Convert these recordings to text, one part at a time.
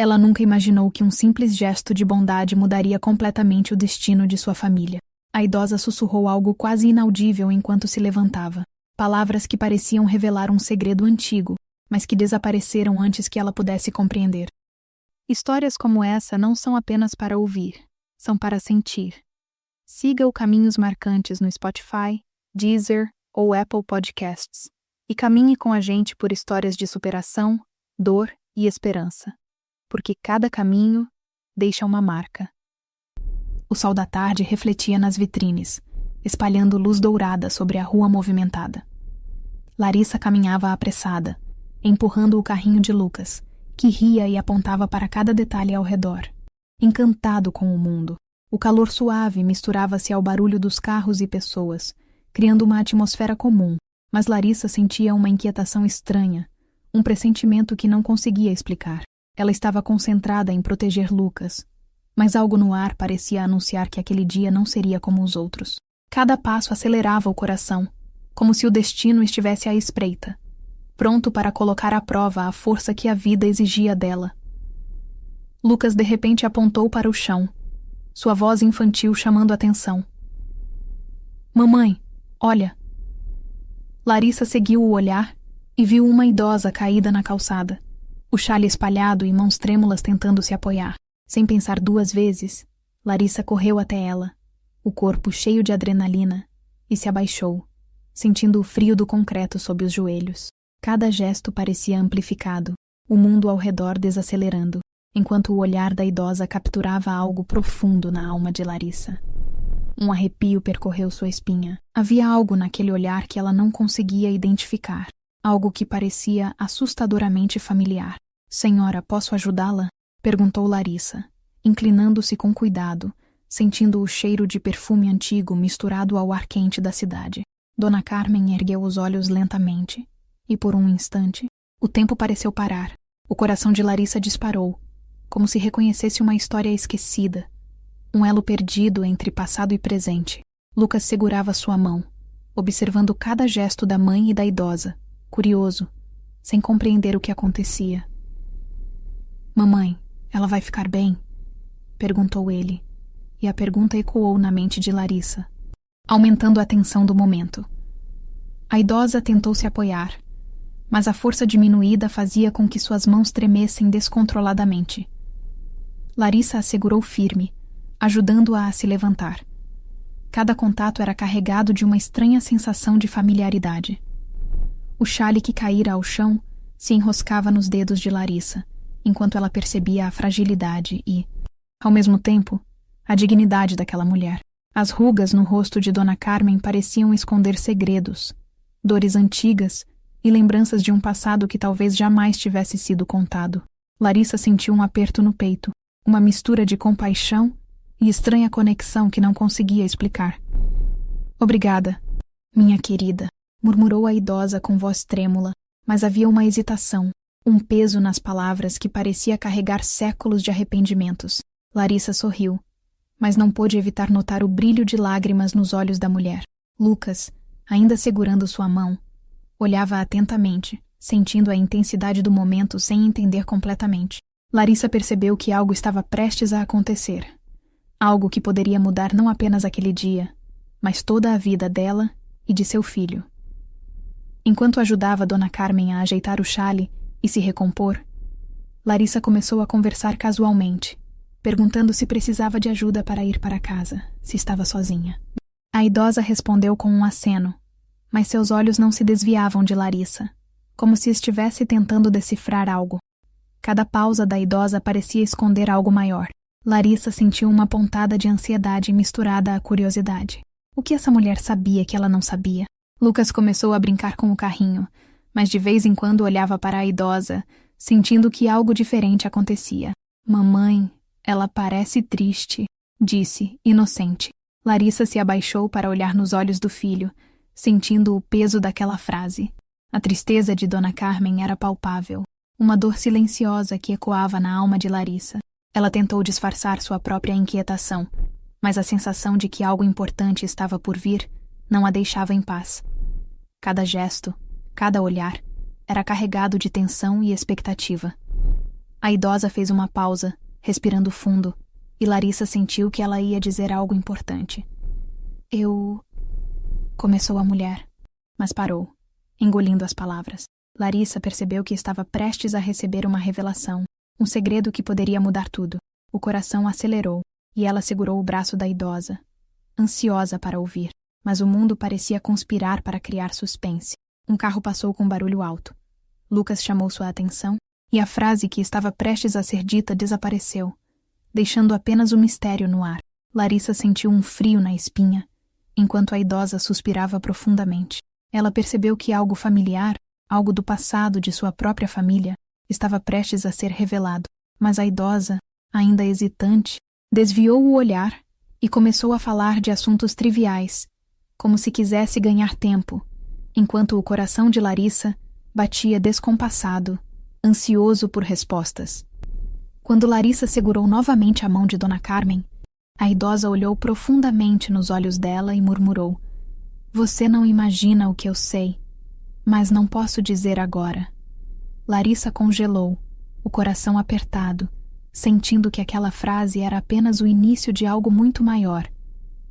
Ela nunca imaginou que um simples gesto de bondade mudaria completamente o destino de sua família. A idosa sussurrou algo quase inaudível enquanto se levantava. Palavras que pareciam revelar um segredo antigo, mas que desapareceram antes que ela pudesse compreender. Histórias como essa não são apenas para ouvir, são para sentir. Siga o Caminhos Marcantes no Spotify, Deezer ou Apple Podcasts e caminhe com a gente por histórias de superação, dor e esperança. Porque cada caminho deixa uma marca. O sol da tarde refletia nas vitrines, espalhando luz dourada sobre a rua movimentada. Larissa caminhava apressada, empurrando o carrinho de Lucas, que ria e apontava para cada detalhe ao redor. Encantado com o mundo, o calor suave misturava-se ao barulho dos carros e pessoas, criando uma atmosfera comum, mas Larissa sentia uma inquietação estranha, um pressentimento que não conseguia explicar. Ela estava concentrada em proteger Lucas, mas algo no ar parecia anunciar que aquele dia não seria como os outros. Cada passo acelerava o coração, como se o destino estivesse à espreita, pronto para colocar à prova a força que a vida exigia dela. Lucas de repente apontou para o chão, sua voz infantil chamando atenção. "Mamãe, olha!" Larissa seguiu o olhar e viu uma idosa caída na calçada, o xale espalhado e mãos trêmulas tentando se apoiar. Sem pensar duas vezes, Larissa correu até ela, o corpo cheio de adrenalina, e se abaixou, sentindo o frio do concreto sob os joelhos. Cada gesto parecia amplificado, o mundo ao redor desacelerando, enquanto o olhar da idosa capturava algo profundo na alma de Larissa. Um arrepio percorreu sua espinha. Havia algo naquele olhar que ela não conseguia identificar, algo que parecia assustadoramente familiar. "Senhora, posso ajudá-la?" perguntou Larissa, inclinando-se com cuidado, sentindo o cheiro de perfume antigo misturado ao ar quente da cidade. Dona Carmen ergueu os olhos lentamente, e por um instante, o tempo pareceu parar. O coração de Larissa disparou, como se reconhecesse uma história esquecida, um elo perdido entre passado e presente. Lucas segurava sua mão, observando cada gesto da mãe e da idosa, curioso, sem compreender o que acontecia. "Mamãe, ela vai ficar bem?" perguntou ele, e a pergunta ecoou na mente de Larissa, aumentando a tensão do momento. A idosa tentou se apoiar, mas a força diminuída fazia com que suas mãos tremessem descontroladamente. Larissa a segurou firme, ajudando-a a se levantar. Cada contato era carregado de uma estranha sensação de familiaridade. O xale que caíra ao chão se enroscava nos dedos de Larissa, enquanto ela percebia a fragilidade e, ao mesmo tempo, a dignidade daquela mulher. As rugas no rosto de Dona Carmen pareciam esconder segredos, dores antigas e lembranças de um passado que talvez jamais tivesse sido contado. Larissa sentiu um aperto no peito, uma mistura de compaixão e estranha conexão que não conseguia explicar. "Obrigada, minha querida", murmurou a idosa com voz trêmula, mas havia uma hesitação, um peso nas palavras que parecia carregar séculos de arrependimentos. Larissa sorriu, mas não pôde evitar notar o brilho de lágrimas nos olhos da mulher. Lucas, ainda segurando sua mão, olhava atentamente, sentindo a intensidade do momento sem entender completamente. Larissa percebeu que algo estava prestes a acontecer. Algo que poderia mudar não apenas aquele dia, mas toda a vida dela e de seu filho. Enquanto ajudava Dona Carmen a ajeitar o xale e se recompor, Larissa começou a conversar casualmente, perguntando se precisava de ajuda para ir para casa, se estava sozinha. A idosa respondeu com um aceno, mas seus olhos não se desviavam de Larissa, como se estivesse tentando decifrar algo. Cada pausa da idosa parecia esconder algo maior. Larissa sentiu uma pontada de ansiedade misturada à curiosidade. O que essa mulher sabia que ela não sabia? Lucas começou a brincar com o carrinho, mas de vez em quando olhava para a idosa, sentindo que algo diferente acontecia. "Mamãe, ela parece triste", disse, inocente. Larissa se abaixou para olhar nos olhos do filho, sentindo o peso daquela frase. A tristeza de Dona Carmen era palpável, uma dor silenciosa que ecoava na alma de Larissa. Ela tentou disfarçar sua própria inquietação, mas a sensação de que algo importante estava por vir não a deixava em paz. Cada gesto, cada olhar, era carregado de tensão e expectativa. A idosa fez uma pausa, respirando fundo, e Larissa sentiu que ela ia dizer algo importante. Começou a mulher, mas parou, engolindo as palavras. Larissa percebeu que estava prestes a receber uma revelação, um segredo que poderia mudar tudo. O coração acelerou, e ela segurou o braço da idosa, ansiosa para ouvir, mas o mundo parecia conspirar para criar suspense. Um carro passou com barulho alto. Lucas chamou sua atenção, e a frase que estava prestes a ser dita desapareceu, deixando apenas o mistério no ar. Larissa sentiu um frio na espinha, enquanto a idosa suspirava profundamente. Ela percebeu que algo familiar, algo do passado de sua própria família, estava prestes a ser revelado, mas a idosa, ainda hesitante, desviou o olhar e começou a falar de assuntos triviais, como se quisesse ganhar tempo, enquanto o coração de Larissa batia descompassado, ansioso por respostas. Quando Larissa segurou novamente a mão de Dona Carmen, a idosa olhou profundamente nos olhos dela e murmurou: "Você não imagina o que eu sei, mas não posso dizer agora." Larissa congelou, o coração apertado, sentindo que aquela frase era apenas o início de algo muito maior,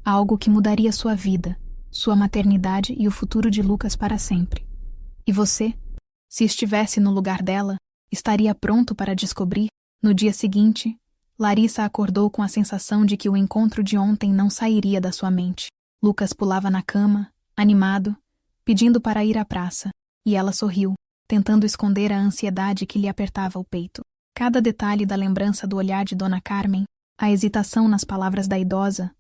algo que mudaria sua vida, sua maternidade e o futuro de Lucas para sempre. E você, se estivesse no lugar dela, estaria pronto para descobrir? No dia seguinte, Larissa acordou com a sensação de que o encontro de ontem não sairia da sua mente. Lucas pulava na cama, animado, pedindo para ir à praça, e ela sorriu, tentando esconder a ansiedade que lhe apertava o peito. Cada detalhe da lembrança do olhar de Dona Carmen, a hesitação nas palavras da idosa,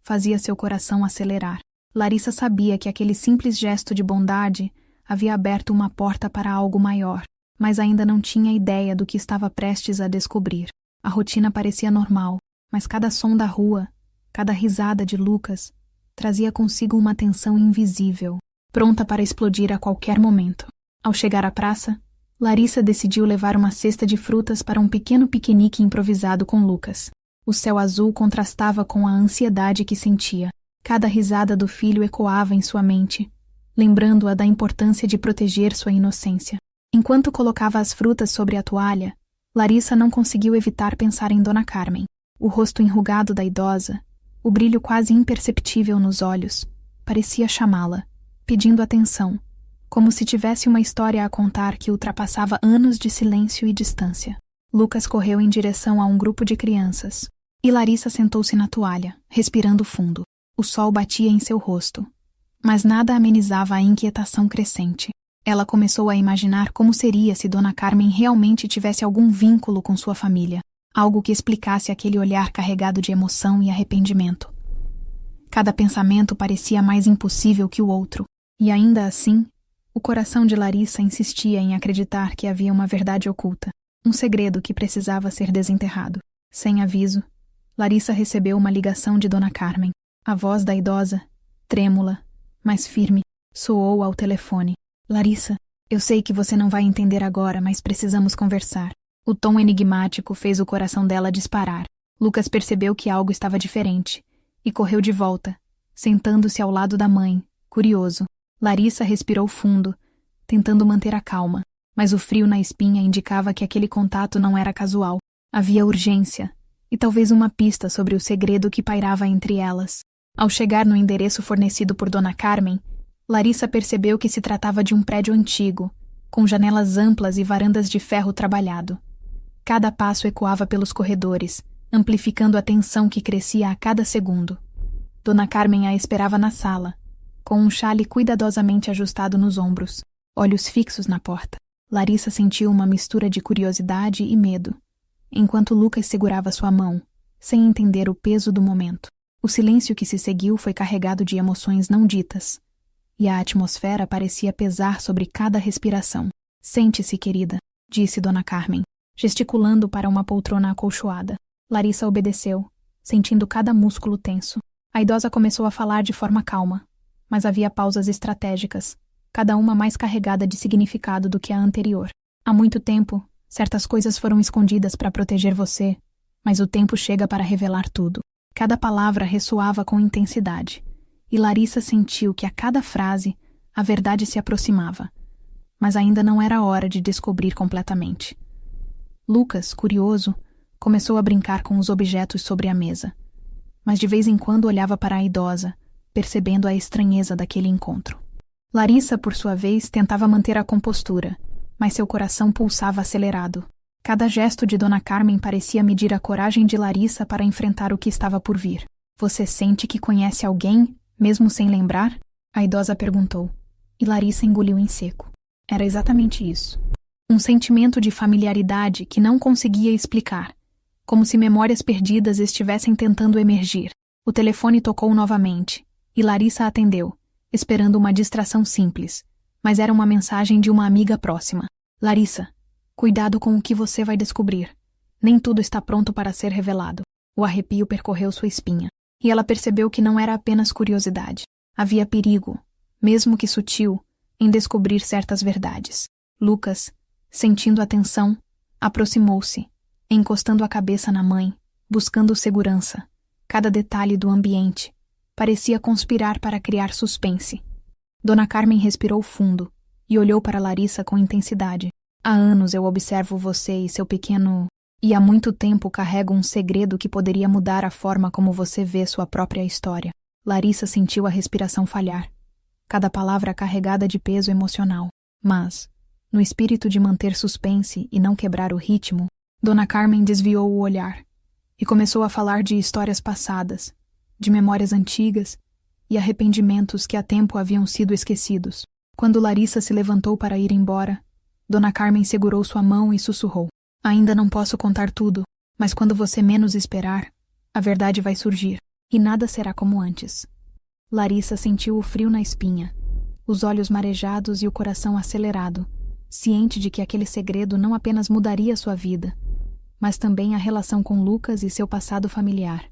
fazia seu coração acelerar. Larissa sabia que aquele simples gesto de bondade havia aberto uma porta para algo maior, mas ainda não tinha ideia do que estava prestes a descobrir. A rotina parecia normal, mas cada som da rua, cada risada de Lucas, trazia consigo uma tensão invisível, pronta para explodir a qualquer momento. Ao chegar à praça, Larissa decidiu levar uma cesta de frutas para um pequeno piquenique improvisado com Lucas. O céu azul contrastava com a ansiedade que sentia. Cada risada do filho ecoava em sua mente, lembrando-a da importância de proteger sua inocência. Enquanto colocava as frutas sobre a toalha, Larissa não conseguiu evitar pensar em Dona Carmen. O rosto enrugado da idosa, o brilho quase imperceptível nos olhos, parecia chamá-la, pedindo atenção, como se tivesse uma história a contar que ultrapassava anos de silêncio e distância. Lucas correu em direção a um grupo de crianças, e Larissa sentou-se na toalha, respirando fundo. O sol batia em seu rosto, mas nada amenizava a inquietação crescente. Ela começou a imaginar como seria se Dona Carmen realmente tivesse algum vínculo com sua família, algo que explicasse aquele olhar carregado de emoção e arrependimento. Cada pensamento parecia mais impossível que o outro, e ainda assim, o coração de Larissa insistia em acreditar que havia uma verdade oculta, um segredo que precisava ser desenterrado. Sem aviso, Larissa recebeu uma ligação de Dona Carmen. A voz da idosa, trêmula, mas firme, soou ao telefone. "Larissa, eu sei que você não vai entender agora, mas precisamos conversar." O tom enigmático fez o coração dela disparar. Lucas percebeu que algo estava diferente e correu de volta, sentando-se ao lado da mãe, curioso. Larissa respirou fundo, tentando manter a calma, mas o frio na espinha indicava que aquele contato não era casual. Havia urgência, e talvez uma pista sobre o segredo que pairava entre elas. Ao chegar no endereço fornecido por Dona Carmen, Larissa percebeu que se tratava de um prédio antigo, com janelas amplas e varandas de ferro trabalhado. Cada passo ecoava pelos corredores, amplificando a tensão que crescia a cada segundo. Dona Carmen a esperava na sala, com um xale cuidadosamente ajustado nos ombros, olhos fixos na porta. Larissa sentiu uma mistura de curiosidade e medo, enquanto Lucas segurava sua mão, sem entender o peso do momento. O silêncio que se seguiu foi carregado de emoções não ditas, e a atmosfera parecia pesar sobre cada respiração. "Sente-se, querida", disse Dona Carmen, gesticulando para uma poltrona acolchoada. Larissa obedeceu, sentindo cada músculo tenso. A idosa começou a falar de forma calma, mas havia pausas estratégicas, cada uma mais carregada de significado do que a anterior. "Há muito tempo, certas coisas foram escondidas para proteger você, mas o tempo chega para revelar tudo." Cada palavra ressoava com intensidade, e Larissa sentiu que a cada frase a verdade se aproximava, mas ainda não era hora de descobrir completamente. Lucas, curioso, começou a brincar com os objetos sobre a mesa, mas de vez em quando olhava para a idosa, percebendo a estranheza daquele encontro. Larissa, por sua vez, tentava manter a compostura, mas seu coração pulsava acelerado. Cada gesto de Dona Carmen parecia medir a coragem de Larissa para enfrentar o que estava por vir. "Você sente que conhece alguém, mesmo sem lembrar?" A idosa perguntou, e Larissa engoliu em seco. Era exatamente isso. Um sentimento de familiaridade que não conseguia explicar, como se memórias perdidas estivessem tentando emergir. O telefone tocou novamente, e Larissa atendeu, esperando uma distração simples, mas era uma mensagem de uma amiga próxima. "Larissa, cuidado com o que você vai descobrir. Nem tudo está pronto para ser revelado." O arrepio percorreu sua espinha, e ela percebeu que não era apenas curiosidade. Havia perigo, mesmo que sutil, em descobrir certas verdades. Lucas, sentindo a tensão, aproximou-se, encostando a cabeça na mãe, buscando segurança. Cada detalhe do ambiente parecia conspirar para criar suspense. Dona Carmen respirou fundo e olhou para Larissa com intensidade. "Há anos eu observo você e seu pequeno... E há muito tempo carrego um segredo que poderia mudar a forma como você vê sua própria história." Larissa sentiu a respiração falhar, cada palavra carregada de peso emocional. Mas, no espírito de manter suspense e não quebrar o ritmo, Dona Carmen desviou o olhar e começou a falar de histórias passadas, de memórias antigas e arrependimentos que há tempo haviam sido esquecidos. Quando Larissa se levantou para ir embora, Dona Carmen segurou sua mão e sussurrou: "Ainda não posso contar tudo, mas quando você menos esperar, a verdade vai surgir, e nada será como antes." Larissa sentiu o frio na espinha, os olhos marejados e o coração acelerado, ciente de que aquele segredo não apenas mudaria sua vida, mas também a relação com Lucas e seu passado familiar.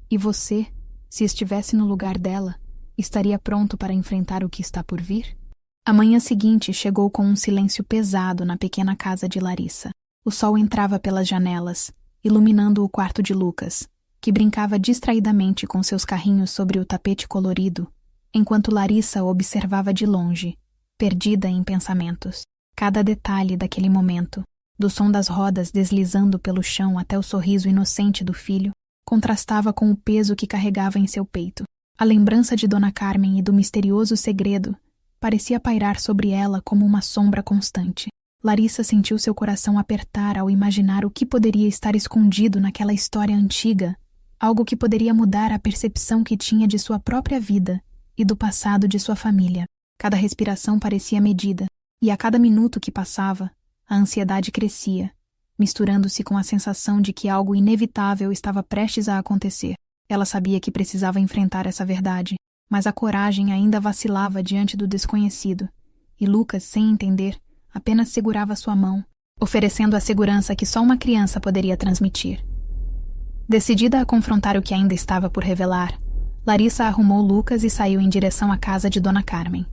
E você, se estivesse no lugar dela, estaria pronto para enfrentar o que está por vir? A manhã seguinte chegou com um silêncio pesado na pequena casa de Larissa. O sol entrava pelas janelas, iluminando o quarto de Lucas, que brincava distraidamente com seus carrinhos sobre o tapete colorido, enquanto Larissa o observava de longe, perdida em pensamentos. Cada detalhe daquele momento, do som das rodas deslizando pelo chão até o sorriso inocente do filho, contrastava com o peso que carregava em seu peito. A lembrança de Dona Carmen e do misterioso segredo parecia pairar sobre ela como uma sombra constante. Larissa sentiu seu coração apertar ao imaginar o que poderia estar escondido naquela história antiga, algo que poderia mudar a percepção que tinha de sua própria vida e do passado de sua família. Cada respiração parecia medida, e a cada minuto que passava, a ansiedade crescia, misturando-se com a sensação de que algo inevitável estava prestes a acontecer. Ela sabia que precisava enfrentar essa verdade, mas a coragem ainda vacilava diante do desconhecido, e Lucas, sem entender, apenas segurava sua mão, oferecendo a segurança que só uma criança poderia transmitir. Decidida a confrontar o que ainda estava por revelar, Larissa arrumou Lucas e saiu em direção à casa de Dona Carmen.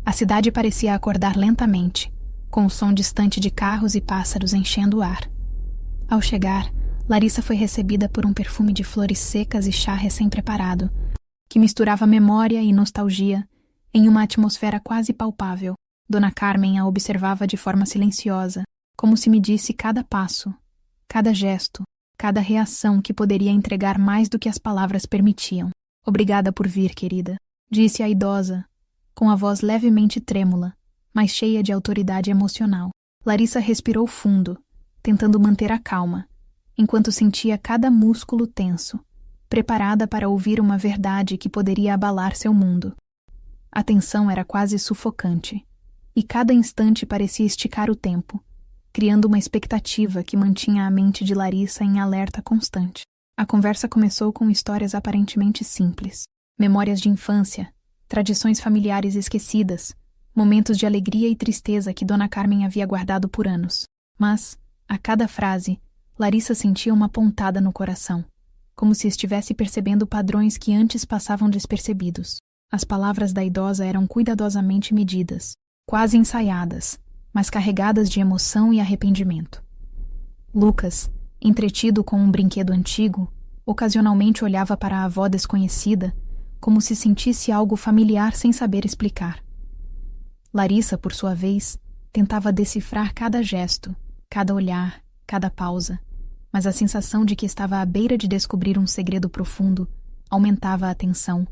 A cidade parecia acordar lentamente, com o som distante de carros e pássaros enchendo o ar. Ao chegar, Larissa foi recebida por um perfume de flores secas e chá recém-preparado, que misturava memória e nostalgia em uma atmosfera quase palpável. Dona Carmen a observava de forma silenciosa, como se medisse cada passo, cada gesto, cada reação que poderia entregar mais do que as palavras permitiam. "Obrigada por vir, querida", disse a idosa, com a voz levemente trêmula, mas cheia de autoridade emocional. Larissa respirou fundo, tentando manter a calma, enquanto sentia cada músculo tenso, preparada para ouvir uma verdade que poderia abalar seu mundo. A tensão era quase sufocante, e cada instante parecia esticar o tempo, criando uma expectativa que mantinha a mente de Larissa em alerta constante. A conversa começou com histórias aparentemente simples, memórias de infância, tradições familiares esquecidas, momentos de alegria e tristeza que Dona Carmen havia guardado por anos. Mas, a cada frase, Larissa sentia uma pontada no coração, como se estivesse percebendo padrões que antes passavam despercebidos. As palavras da idosa eram cuidadosamente medidas, quase ensaiadas, mas carregadas de emoção e arrependimento. Lucas, entretido com um brinquedo antigo, ocasionalmente olhava para a avó desconhecida, como se sentisse algo familiar sem saber explicar. Larissa, por sua vez, tentava decifrar cada gesto, cada olhar, cada pausa, mas a sensação de que estava à beira de descobrir um segredo profundo aumentava a tensão,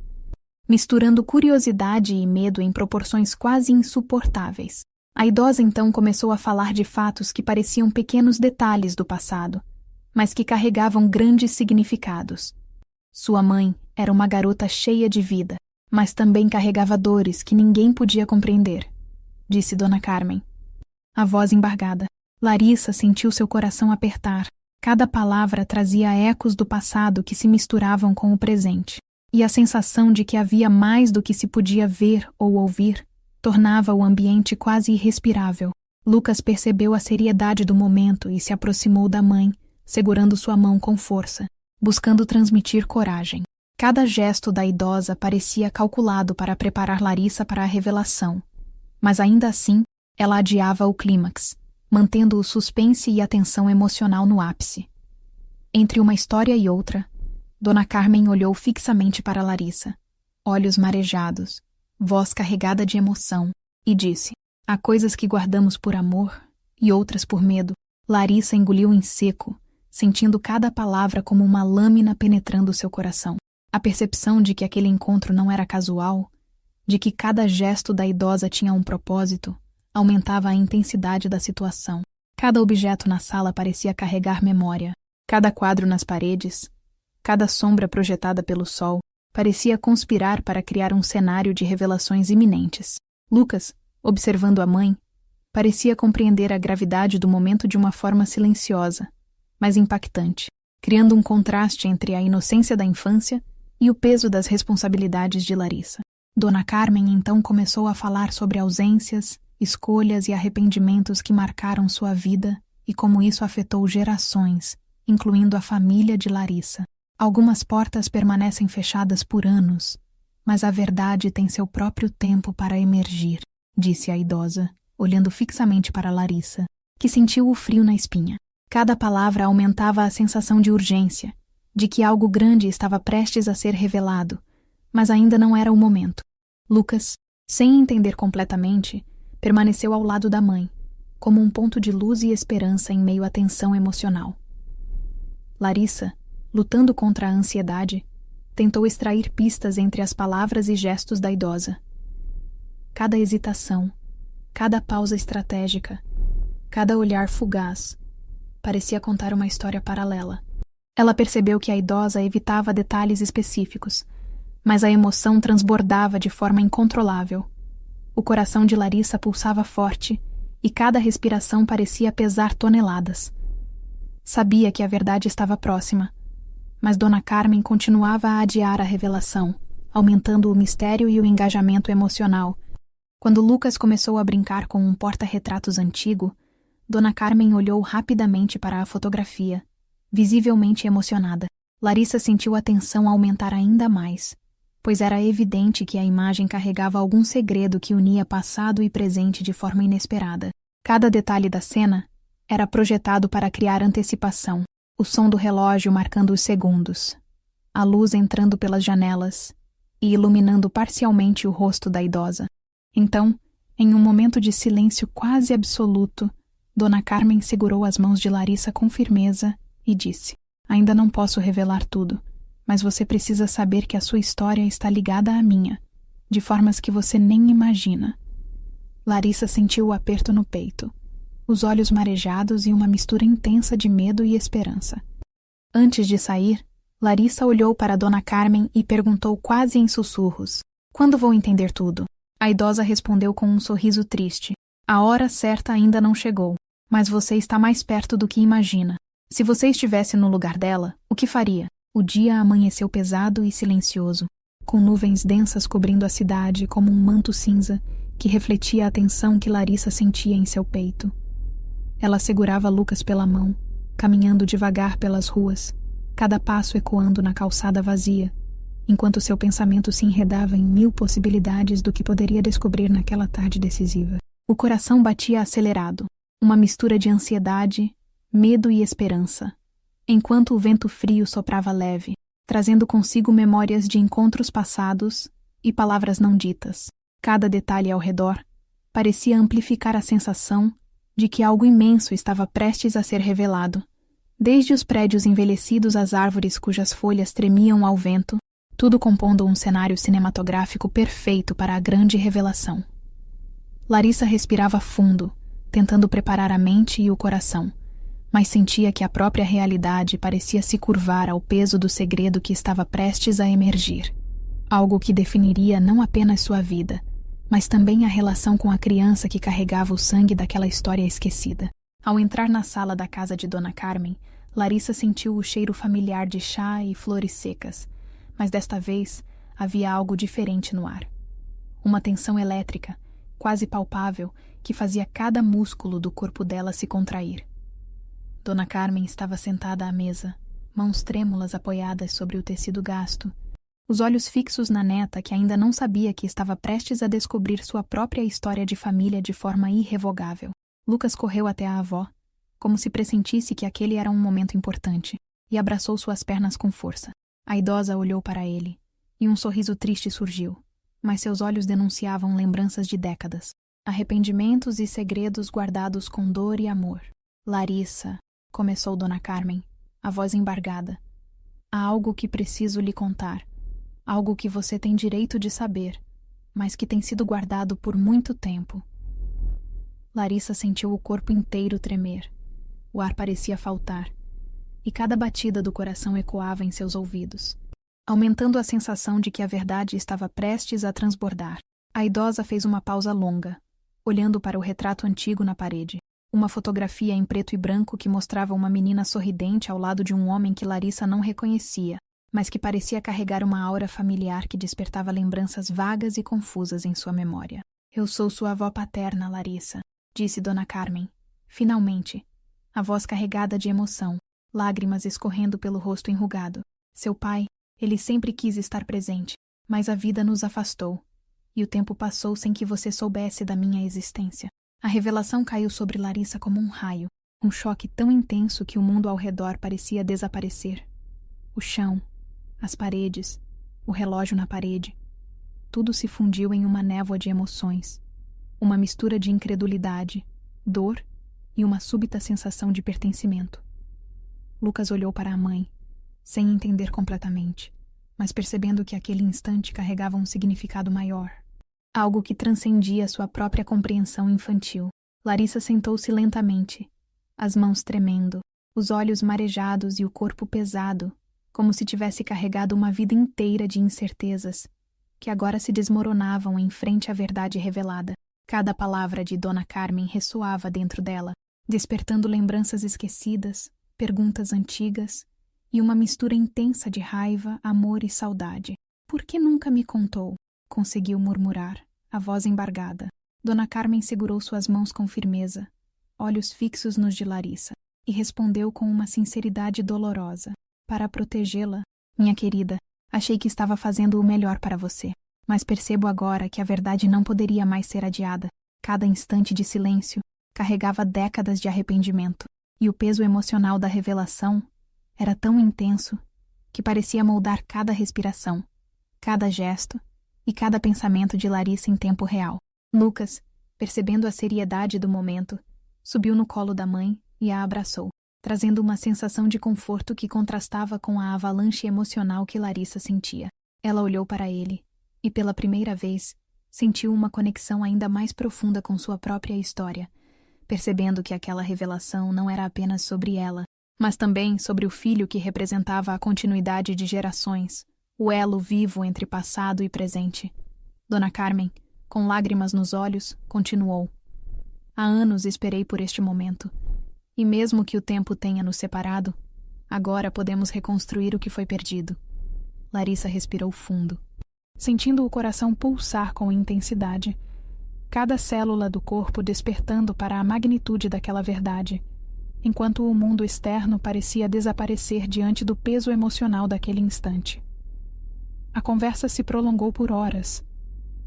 misturando curiosidade e medo em proporções quase insuportáveis. A idosa então começou a falar de fatos que pareciam pequenos detalhes do passado, mas que carregavam grandes significados. Sua mãe era uma garota cheia de vida, mas também carregava dores que ninguém podia compreender, disse Dona Carmen. A voz embargada. Larissa sentiu seu coração apertar. Cada palavra trazia ecos do passado que se misturavam com o presente, e a sensação de que havia mais do que se podia ver ou ouvir tornava o ambiente quase irrespirável. Lucas percebeu a seriedade do momento e se aproximou da mãe, segurando sua mão com força, buscando transmitir coragem. Cada gesto da idosa parecia calculado para preparar Larissa para a revelação, mas ainda assim, ela adiava o clímax, mantendo o suspense e a tensão emocional no ápice. Entre uma história e outra, Dona Carmen olhou fixamente para Larissa, olhos marejados, voz carregada de emoção, e disse: há coisas que guardamos por amor e outras por medo. Larissa engoliu em seco, sentindo cada palavra como uma lâmina penetrando seu coração. A percepção de que aquele encontro não era casual, de que cada gesto da idosa tinha um propósito, aumentava a intensidade da situação. Cada objeto na sala parecia carregar memória. Cada quadro nas paredes, cada sombra projetada pelo sol, parecia conspirar para criar um cenário de revelações iminentes. Lucas, observando a mãe, parecia compreender a gravidade do momento de uma forma silenciosa, mas impactante, criando um contraste entre a inocência da infância e o peso das responsabilidades de Larissa. Dona Carmen então começou a falar sobre ausências, escolhas e arrependimentos que marcaram sua vida e como isso afetou gerações, incluindo a família de Larissa. Algumas portas permanecem fechadas por anos, mas a verdade tem seu próprio tempo para emergir, disse a idosa, olhando fixamente para Larissa, que sentiu o frio na espinha. Cada palavra aumentava a sensação de urgência, de que algo grande estava prestes a ser revelado, mas ainda não era o momento. Lucas, sem entender completamente, permaneceu ao lado da mãe, como um ponto de luz e esperança em meio à tensão emocional. Larissa, lutando contra a ansiedade, tentou extrair pistas entre as palavras e gestos da idosa. Cada hesitação, cada pausa estratégica, cada olhar fugaz, parecia contar uma história paralela. Ela percebeu que a idosa evitava detalhes específicos, mas a emoção transbordava de forma incontrolável. O coração de Larissa pulsava forte e cada respiração parecia pesar toneladas. Sabia que a verdade estava próxima, mas Dona Carmen continuava a adiar a revelação, aumentando o mistério e o engajamento emocional. Quando Lucas começou a brincar com um porta-retratos antigo, Dona Carmen olhou rapidamente para a fotografia, visivelmente emocionada. Larissa sentiu a tensão aumentar ainda mais, pois era evidente que a imagem carregava algum segredo que unia passado e presente de forma inesperada. Cada detalhe da cena era projetado para criar antecipação, o som do relógio marcando os segundos, a luz entrando pelas janelas e iluminando parcialmente o rosto da idosa. Então, em um momento de silêncio quase absoluto, Dona Carmen segurou as mãos de Larissa com firmeza e disse: ainda não posso revelar tudo, mas você precisa saber que a sua história está ligada à minha, de formas que você nem imagina. Larissa sentiu o aperto no peito, os olhos marejados e uma mistura intensa de medo e esperança. Antes de sair, Larissa olhou para Dona Carmen e perguntou quase em sussurros: quando vou entender tudo? A idosa respondeu com um sorriso triste: a hora certa ainda não chegou, mas você está mais perto do que imagina. Se você estivesse no lugar dela, o que faria? O dia amanheceu pesado e silencioso, com nuvens densas cobrindo a cidade como um manto cinza que refletia a tensão que Larissa sentia em seu peito. Ela segurava Lucas pela mão, caminhando devagar pelas ruas, cada passo ecoando na calçada vazia, enquanto seu pensamento se enredava em 1000 possibilidades do que poderia descobrir naquela tarde decisiva. O coração batia acelerado, uma mistura de ansiedade, medo e esperança, enquanto o vento frio soprava leve, trazendo consigo memórias de encontros passados e palavras não ditas. Cada detalhe ao redor parecia amplificar a sensação de que algo imenso estava prestes a ser revelado. Desde os prédios envelhecidos às árvores cujas folhas tremiam ao vento, tudo compondo um cenário cinematográfico perfeito para a grande revelação. Larissa respirava fundo, tentando preparar a mente e o coração, mas sentia que a própria realidade parecia se curvar ao peso do segredo que estava prestes a emergir. Algo que definiria não apenas sua vida, mas também a relação com a criança que carregava o sangue daquela história esquecida. Ao entrar na sala da casa de Dona Carmen, Larissa sentiu o cheiro familiar de chá e flores secas, mas desta vez havia algo diferente no ar. Uma tensão elétrica, quase palpável, que fazia cada músculo do corpo dela se contrair. Dona Carmen estava sentada à mesa, mãos trêmulas apoiadas sobre o tecido gasto, os olhos fixos na neta que ainda não sabia que estava prestes a descobrir sua própria história de família de forma irrevogável. Lucas correu até a avó, como se pressentisse que aquele era um momento importante, e abraçou suas pernas com força. A idosa olhou para ele, e um sorriso triste surgiu, mas seus olhos denunciavam lembranças de décadas, arrependimentos e segredos guardados com dor e amor. Larissa, começou Dona Carmen, a voz embargada. Há algo que preciso lhe contar, algo que você tem direito de saber, mas que tem sido guardado por muito tempo. Larissa sentiu o corpo inteiro tremer. O ar parecia faltar, e cada batida do coração ecoava em seus ouvidos, aumentando a sensação de que a verdade estava prestes a transbordar. A idosa fez uma pausa longa, olhando para o retrato antigo na parede, uma fotografia em preto e branco que mostrava uma menina sorridente ao lado de um homem que Larissa não reconhecia, mas que parecia carregar uma aura familiar que despertava lembranças vagas e confusas em sua memória. Eu sou sua avó paterna, Larissa, disse Dona Carmen. Finalmente, a voz carregada de emoção, lágrimas escorrendo pelo rosto enrugado. Seu pai, ele sempre quis estar presente, mas a vida nos afastou, e o tempo passou sem que você soubesse da minha existência. A revelação caiu sobre Larissa como um raio, um choque tão intenso que o mundo ao redor parecia desaparecer. O chão, as paredes, o relógio na parede, tudo se fundiu em uma névoa de emoções, uma mistura de incredulidade, dor e uma súbita sensação de pertencimento. Lucas olhou para a mãe, sem entender completamente, mas percebendo que aquele instante carregava um significado maior, algo que transcendia sua própria compreensão infantil. Larissa sentou-se lentamente, as mãos tremendo, os olhos marejados e o corpo pesado, como se tivesse carregado uma vida inteira de incertezas, que agora se desmoronavam em frente à verdade revelada. Cada palavra de Dona Carmen ressoava dentro dela, despertando lembranças esquecidas, perguntas antigas e uma mistura intensa de raiva, amor e saudade. Por que nunca me contou? Conseguiu murmurar, a voz embargada. Dona Carmen segurou suas mãos com firmeza, olhos fixos nos de Larissa, e respondeu com uma sinceridade dolorosa. Para protegê-la, minha querida, achei que estava fazendo o melhor para você, mas percebo agora que a verdade não poderia mais ser adiada. Cada instante de silêncio carregava décadas de arrependimento, e o peso emocional da revelação era tão intenso que parecia moldar cada respiração, cada gesto e cada pensamento de Larissa em tempo real. Lucas, percebendo a seriedade do momento, subiu no colo da mãe e a abraçou, trazendo uma sensação de conforto que contrastava com a avalanche emocional que Larissa sentia. Ela olhou para ele e, pela primeira vez, sentiu uma conexão ainda mais profunda com sua própria história, percebendo que aquela revelação não era apenas sobre ela, mas também sobre o filho que representava a continuidade de gerações, o elo vivo entre passado e presente. Dona Carmen, com lágrimas nos olhos, continuou. Há anos esperei por este momento, e mesmo que o tempo tenha nos separado, agora podemos reconstruir o que foi perdido. Larissa respirou fundo, sentindo o coração pulsar com intensidade, cada célula do corpo despertando para a magnitude daquela verdade, enquanto o mundo externo parecia desaparecer diante do peso emocional daquele instante. A conversa se prolongou por horas,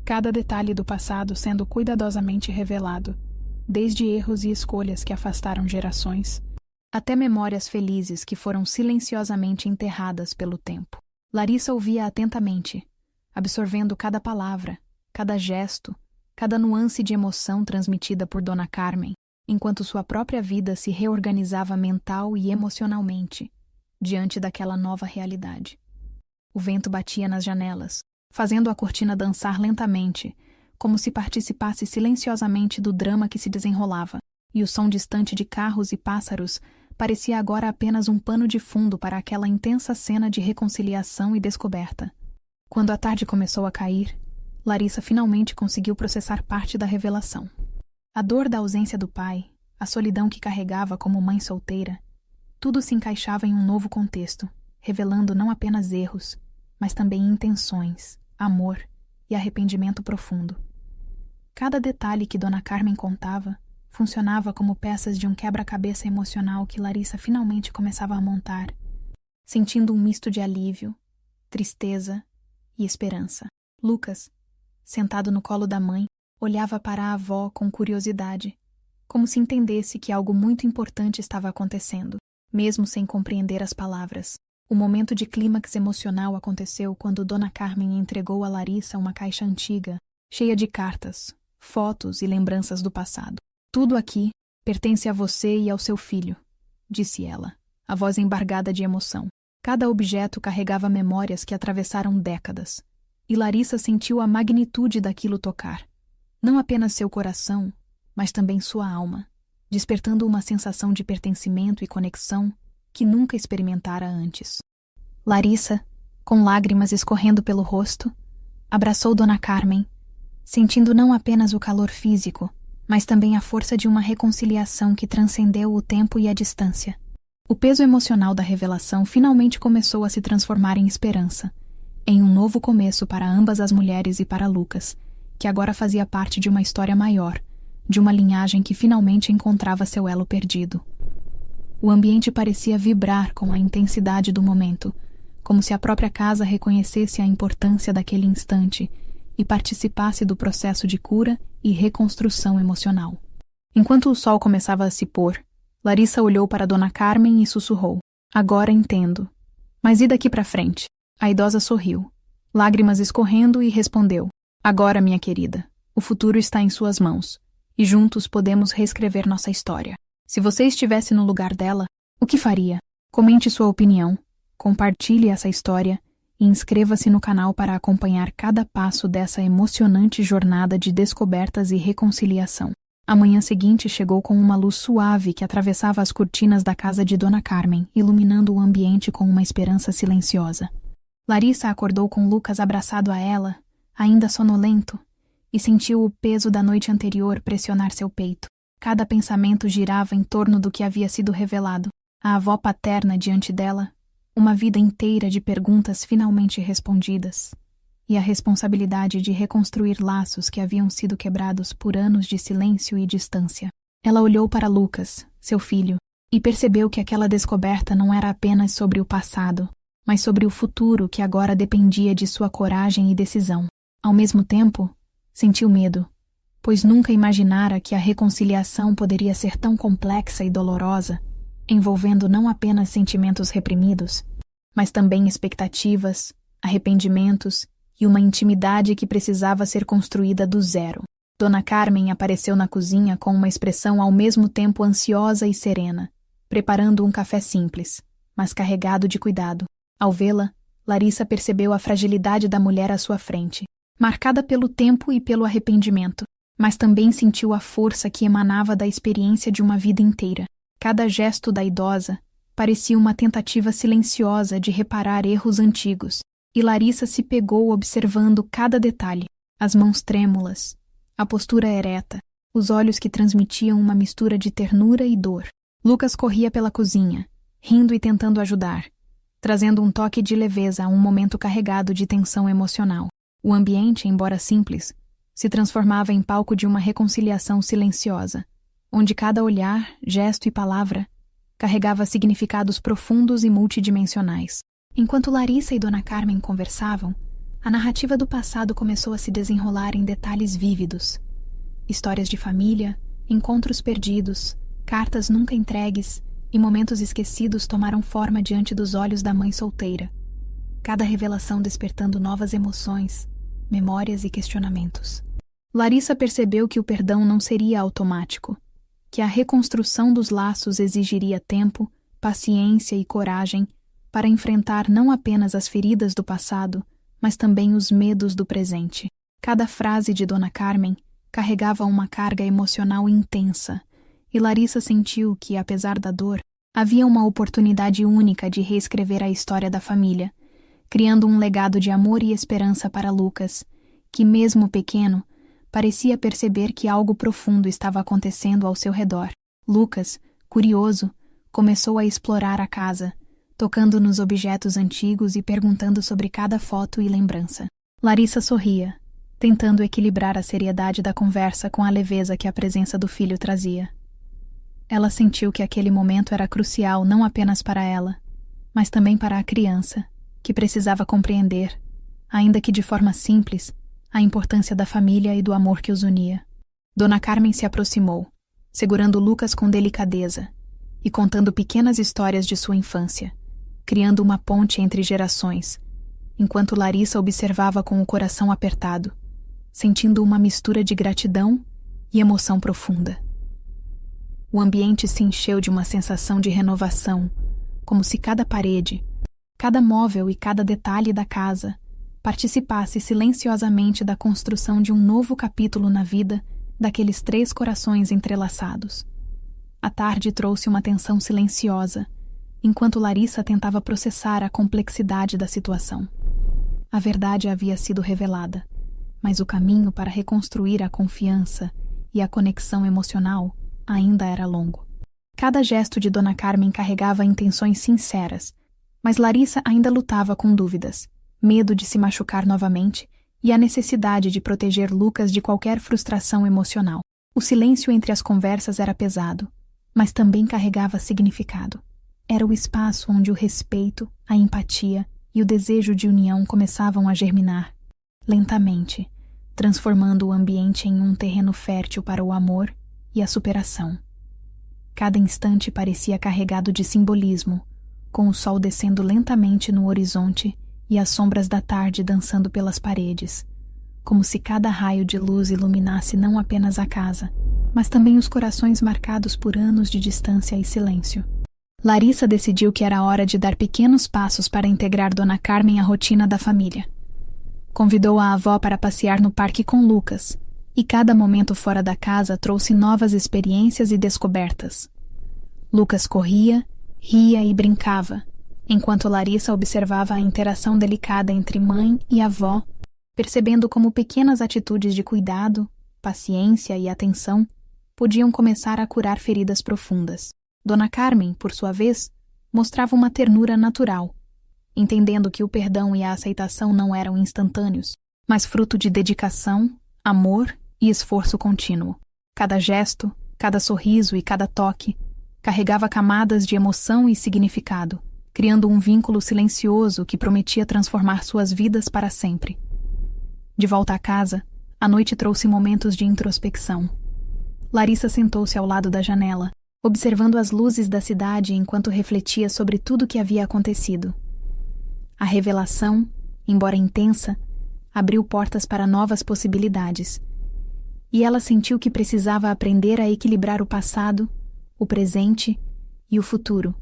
cada detalhe do passado sendo cuidadosamente revelado, desde erros e escolhas que afastaram gerações, até memórias felizes que foram silenciosamente enterradas pelo tempo. Larissa ouvia atentamente, absorvendo cada palavra, cada gesto, cada nuance de emoção transmitida por Dona Carmen. enquanto sua própria vida se reorganizava mental e emocionalmente diante daquela nova realidade. O vento batia nas janelas, fazendo a cortina dançar lentamente, como se participasse silenciosamente do drama que se desenrolava, e o som distante de carros e pássaros parecia agora apenas um pano de fundo para aquela intensa cena de reconciliação e descoberta. Quando a tarde começou a cair, Larissa finalmente conseguiu processar parte da revelação. A dor da ausência do pai, a solidão que carregava como mãe solteira, tudo se encaixava em um novo contexto, revelando não apenas erros, mas também intenções, amor e arrependimento profundo. Cada detalhe que Dona Carmen contava funcionava como peças de um quebra-cabeça emocional que Larissa finalmente começava a montar, sentindo um misto de alívio, tristeza e esperança. Lucas, sentado no colo da mãe, olhava para a avó com curiosidade, como se entendesse que algo muito importante estava acontecendo, mesmo sem compreender as palavras. O momento de clímax emocional aconteceu quando Dona Carmen entregou a Larissa uma caixa antiga, cheia de cartas, fotos e lembranças do passado. "Tudo aqui pertence a você e ao seu filho", disse ela, a voz embargada de emoção. Cada objeto carregava memórias que atravessaram décadas, e Larissa sentiu a magnitude daquilo tocar. Não apenas seu coração, mas também sua alma, despertando uma sensação de pertencimento e conexão que nunca experimentara antes. Larissa, com lágrimas escorrendo pelo rosto, abraçou Dona Carmen, sentindo não apenas o calor físico, mas também a força de uma reconciliação que transcendeu o tempo e a distância. O peso emocional da revelação finalmente começou a se transformar em esperança, em um novo começo para ambas as mulheres e para Lucas, que agora fazia parte de uma história maior, de uma linhagem que finalmente encontrava seu elo perdido. O ambiente parecia vibrar com a intensidade do momento, como se a própria casa reconhecesse a importância daquele instante e participasse do processo de cura e reconstrução emocional. Enquanto o sol começava a se pôr, Larissa olhou para Dona Carmen e sussurrou: "Agora entendo. Mas e daqui para frente?" A idosa sorriu, lágrimas escorrendo, e respondeu: "Agora, minha querida, o futuro está em suas mãos, e juntos podemos reescrever nossa história. Se você estivesse no lugar dela, o que faria? Comente sua opinião, compartilhe essa história e inscreva-se no canal para acompanhar cada passo dessa emocionante jornada de descobertas e reconciliação." A manhã seguinte chegou com uma luz suave que atravessava as cortinas da casa de Dona Carmen, iluminando o ambiente com uma esperança silenciosa. Larissa acordou com Lucas abraçado a ela, ainda sonolento, e sentiu o peso da noite anterior pressionar seu peito. Cada pensamento girava em torno do que havia sido revelado. A avó paterna diante dela, uma vida inteira de perguntas finalmente respondidas, e a responsabilidade de reconstruir laços que haviam sido quebrados por anos de silêncio e distância. Ela olhou para Lucas, seu filho, e percebeu que aquela descoberta não era apenas sobre o passado, mas sobre o futuro que agora dependia de sua coragem e decisão. Ao mesmo tempo, sentiu medo, pois nunca imaginara que a reconciliação poderia ser tão complexa e dolorosa, envolvendo não apenas sentimentos reprimidos, mas também expectativas, arrependimentos e uma intimidade que precisava ser construída do zero. Dona Carmen apareceu na cozinha com uma expressão ao mesmo tempo ansiosa e serena, preparando um café simples, mas carregado de cuidado. Ao vê-la, Larissa percebeu a fragilidade da mulher à sua frente, marcada pelo tempo e pelo arrependimento, mas também sentiu a força que emanava da experiência de uma vida inteira. Cada gesto da idosa parecia uma tentativa silenciosa de reparar erros antigos, e Larissa se pegou observando cada detalhe: as mãos trêmulas, a postura ereta, os olhos que transmitiam uma mistura de ternura e dor. Lucas corria pela cozinha, rindo e tentando ajudar, trazendo um toque de leveza a um momento carregado de tensão emocional. O ambiente, embora simples, se transformava em palco de uma reconciliação silenciosa, onde cada olhar, gesto e palavra carregava significados profundos e multidimensionais. Enquanto Larissa e Dona Carmen conversavam, a narrativa do passado começou a se desenrolar em detalhes vívidos. Histórias de família, encontros perdidos, cartas nunca entregues e momentos esquecidos tomaram forma diante dos olhos da mãe solteira, cada revelação despertando novas emoções, memórias e questionamentos. Larissa percebeu que o perdão não seria automático, que a reconstrução dos laços exigiria tempo, paciência e coragem para enfrentar não apenas as feridas do passado, mas também os medos do presente. Cada frase de Dona Carmen carregava uma carga emocional intensa, e Larissa sentiu que, apesar da dor, havia uma oportunidade única de reescrever a história da família, criando um legado de amor e esperança para Lucas, que, mesmo pequeno, parecia perceber que algo profundo estava acontecendo ao seu redor. Lucas, curioso, começou a explorar a casa, tocando nos objetos antigos e perguntando sobre cada foto e lembrança. Larissa sorria, tentando equilibrar a seriedade da conversa com a leveza que a presença do filho trazia. Ela sentiu que aquele momento era crucial não apenas para ela, mas também para a criança, que precisava compreender, ainda que de forma simples, a importância da família e do amor que os unia. Dona Carmen se aproximou, segurando Lucas com delicadeza e contando pequenas histórias de sua infância, criando uma ponte entre gerações, enquanto Larissa observava com o coração apertado, sentindo uma mistura de gratidão e emoção profunda. O ambiente se encheu de uma sensação de renovação, como se cada parede, cada móvel e cada detalhe da casa participasse silenciosamente da construção de um novo capítulo na vida daqueles 3 corações entrelaçados. A tarde trouxe uma tensão silenciosa, enquanto Larissa tentava processar a complexidade da situação. A verdade havia sido revelada, mas o caminho para reconstruir a confiança e a conexão emocional ainda era longo. Cada gesto de Dona Carmen carregava intenções sinceras, mas Larissa ainda lutava com dúvidas, medo de se machucar novamente e a necessidade de proteger Lucas de qualquer frustração emocional. O silêncio entre as conversas era pesado, mas também carregava significado. Era o espaço onde o respeito, a empatia e o desejo de união começavam a germinar, lentamente, transformando o ambiente em um terreno fértil para o amor e a superação. Cada instante parecia carregado de simbolismo, com o sol descendo lentamente no horizonte e as sombras da tarde dançando pelas paredes, como se cada raio de luz iluminasse não apenas a casa, mas também os corações marcados por anos de distância e silêncio. Larissa decidiu que era hora de dar pequenos passos para integrar Dona Carmen à rotina da família. Convidou a avó para passear no parque com Lucas, e cada momento fora da casa trouxe novas experiências e descobertas. Lucas corria, ria e brincava, enquanto Larissa observava a interação delicada entre mãe e avó, percebendo como pequenas atitudes de cuidado, paciência e atenção podiam começar a curar feridas profundas. Dona Carmen, por sua vez, mostrava uma ternura natural, entendendo que o perdão e a aceitação não eram instantâneos, mas fruto de dedicação, amor e esforço contínuo. Cada gesto, cada sorriso e cada toque carregava camadas de emoção e significado, criando um vínculo silencioso que prometia transformar suas vidas para sempre. De volta à casa, a noite trouxe momentos de introspecção. Larissa sentou-se ao lado da janela, observando as luzes da cidade enquanto refletia sobre tudo o que havia acontecido. A revelação, embora intensa, abriu portas para novas possibilidades, e ela sentiu que precisava aprender a equilibrar o passado, o presente e o futuro,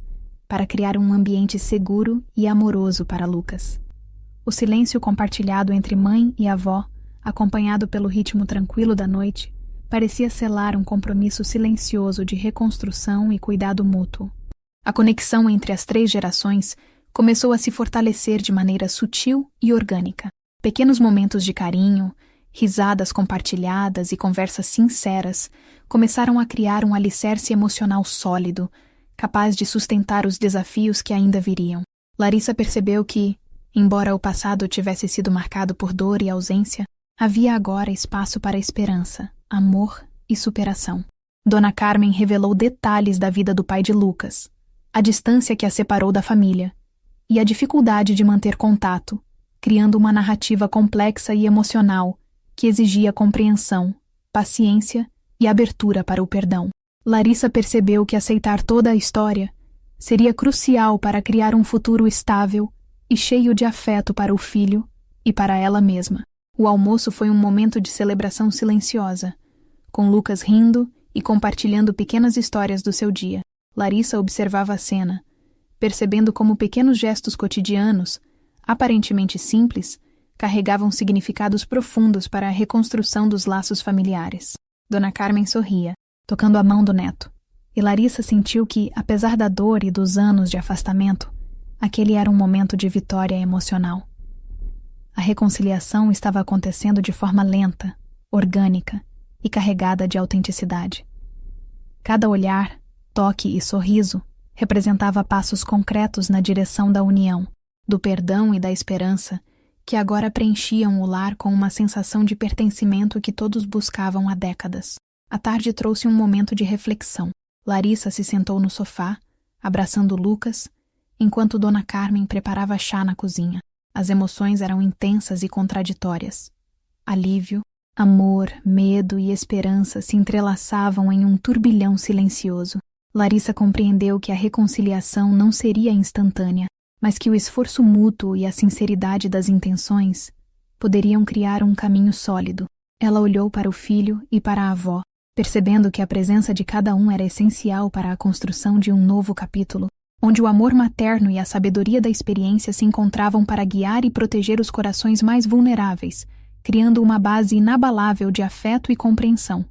para criar um ambiente seguro e amoroso para Lucas. O silêncio compartilhado entre mãe e avó, acompanhado pelo ritmo tranquilo da noite, parecia selar um compromisso silencioso de reconstrução e cuidado mútuo. A conexão entre as 3 gerações começou a se fortalecer de maneira sutil e orgânica. Pequenos momentos de carinho, risadas compartilhadas e conversas sinceras começaram a criar um alicerce emocional sólido, capaz de sustentar os desafios que ainda viriam. Larissa percebeu que, embora o passado tivesse sido marcado por dor e ausência, havia agora espaço para esperança, amor e superação. Dona Carmen revelou detalhes da vida do pai de Lucas, a distância que a separou da família e a dificuldade de manter contato, criando uma narrativa complexa e emocional que exigia compreensão, paciência e abertura para o perdão. Larissa percebeu que aceitar toda a história seria crucial para criar um futuro estável e cheio de afeto para o filho e para ela mesma. O almoço foi um momento de celebração silenciosa, com Lucas rindo e compartilhando pequenas histórias do seu dia. Larissa observava a cena, percebendo como pequenos gestos cotidianos, aparentemente simples, carregavam significados profundos para a reconstrução dos laços familiares. Dona Carmen sorria, tocando a mão do neto, e Larissa sentiu que, apesar da dor e dos anos de afastamento, aquele era um momento de vitória emocional. A reconciliação estava acontecendo de forma lenta, orgânica e carregada de autenticidade. Cada olhar, toque e sorriso representava passos concretos na direção da união, do perdão e da esperança, que agora preenchiam o lar com uma sensação de pertencimento que todos buscavam há décadas. A tarde trouxe um momento de reflexão. Larissa se sentou no sofá, abraçando Lucas, enquanto Dona Carmen preparava chá na cozinha. As emoções eram intensas e contraditórias. Alívio, amor, medo e esperança se entrelaçavam em um turbilhão silencioso. Larissa compreendeu que a reconciliação não seria instantânea, mas que o esforço mútuo e a sinceridade das intenções poderiam criar um caminho sólido. Ela olhou para o filho e para a avó, percebendo que a presença de cada um era essencial para a construção de um novo capítulo, onde o amor materno e a sabedoria da experiência se encontravam para guiar e proteger os corações mais vulneráveis, criando uma base inabalável de afeto e compreensão.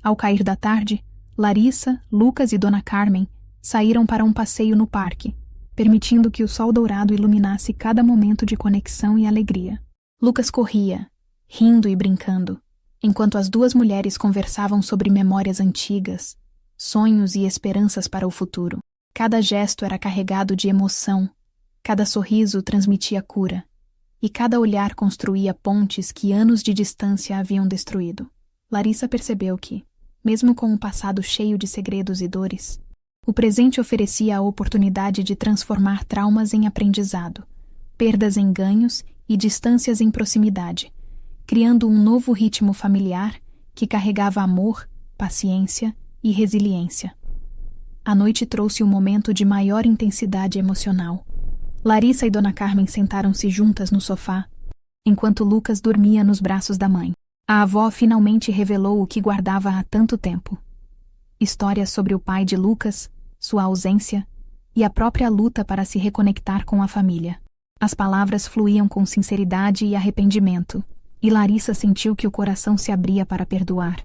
Ao cair da tarde, Larissa, Lucas e Dona Carmen saíram para um passeio no parque, permitindo que o sol dourado iluminasse cada momento de conexão e alegria. Lucas corria, rindo e brincando, enquanto as duas mulheres conversavam sobre memórias antigas, sonhos e esperanças para o futuro. Cada gesto era carregado de emoção, cada sorriso transmitia cura, e cada olhar construía pontes que anos de distância haviam destruído. Larissa percebeu que, mesmo com um passado cheio de segredos e dores, o presente oferecia a oportunidade de transformar traumas em aprendizado, perdas em ganhos e distâncias em proximidade, criando um novo ritmo familiar que carregava amor, paciência e resiliência. A noite trouxe um momento de maior intensidade emocional. Larissa e Dona Carmen sentaram-se juntas no sofá, enquanto Lucas dormia nos braços da mãe. A avó finalmente revelou o que guardava há tanto tempo. Histórias sobre o pai de Lucas, sua ausência e a própria luta para se reconectar com a família. As palavras fluíam com sinceridade e arrependimento, e Larissa sentiu que o coração se abria para perdoar,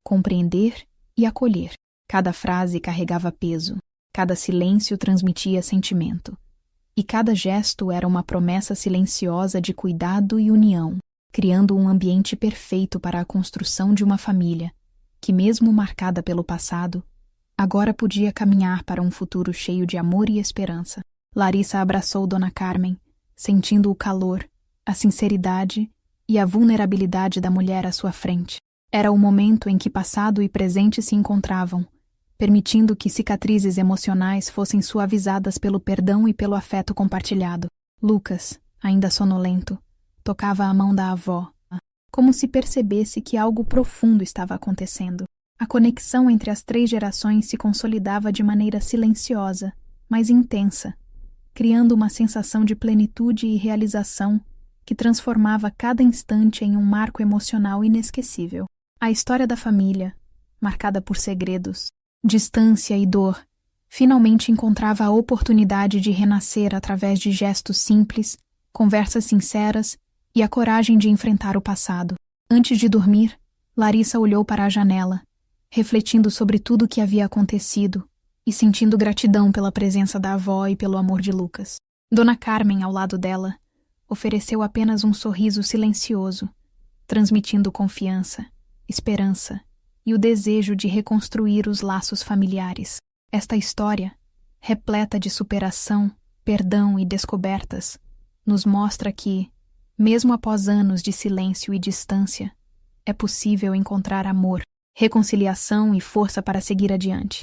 compreender e acolher. Cada frase carregava peso, cada silêncio transmitia sentimento, e cada gesto era uma promessa silenciosa de cuidado e união, criando um ambiente perfeito para a construção de uma família que, mesmo marcada pelo passado, agora podia caminhar para um futuro cheio de amor e esperança. Larissa abraçou Dona Carmen, sentindo o calor, a sinceridade e a vulnerabilidade da mulher à sua frente. Era o momento em que passado e presente se encontravam, permitindo que cicatrizes emocionais fossem suavizadas pelo perdão e pelo afeto compartilhado. Lucas, ainda sonolento, tocava a mão da avó, como se percebesse que algo profundo estava acontecendo. A conexão entre as 3 gerações se consolidava de maneira silenciosa, mas intensa, criando uma sensação de plenitude e realização que transformava cada instante em um marco emocional inesquecível. A história da família, marcada por segredos, distância e dor, finalmente encontrava a oportunidade de renascer através de gestos simples, conversas sinceras e a coragem de enfrentar o passado. Antes de dormir, Larissa olhou para a janela, refletindo sobre tudo o que havia acontecido e sentindo gratidão pela presença da avó e pelo amor de Lucas. Dona Carmen, ao lado dela, ofereceu apenas um sorriso silencioso, transmitindo confiança, esperança e o desejo de reconstruir os laços familiares. Esta história, repleta de superação, perdão e descobertas, nos mostra que, mesmo após anos de silêncio e distância, é possível encontrar amor, reconciliação e força para seguir adiante.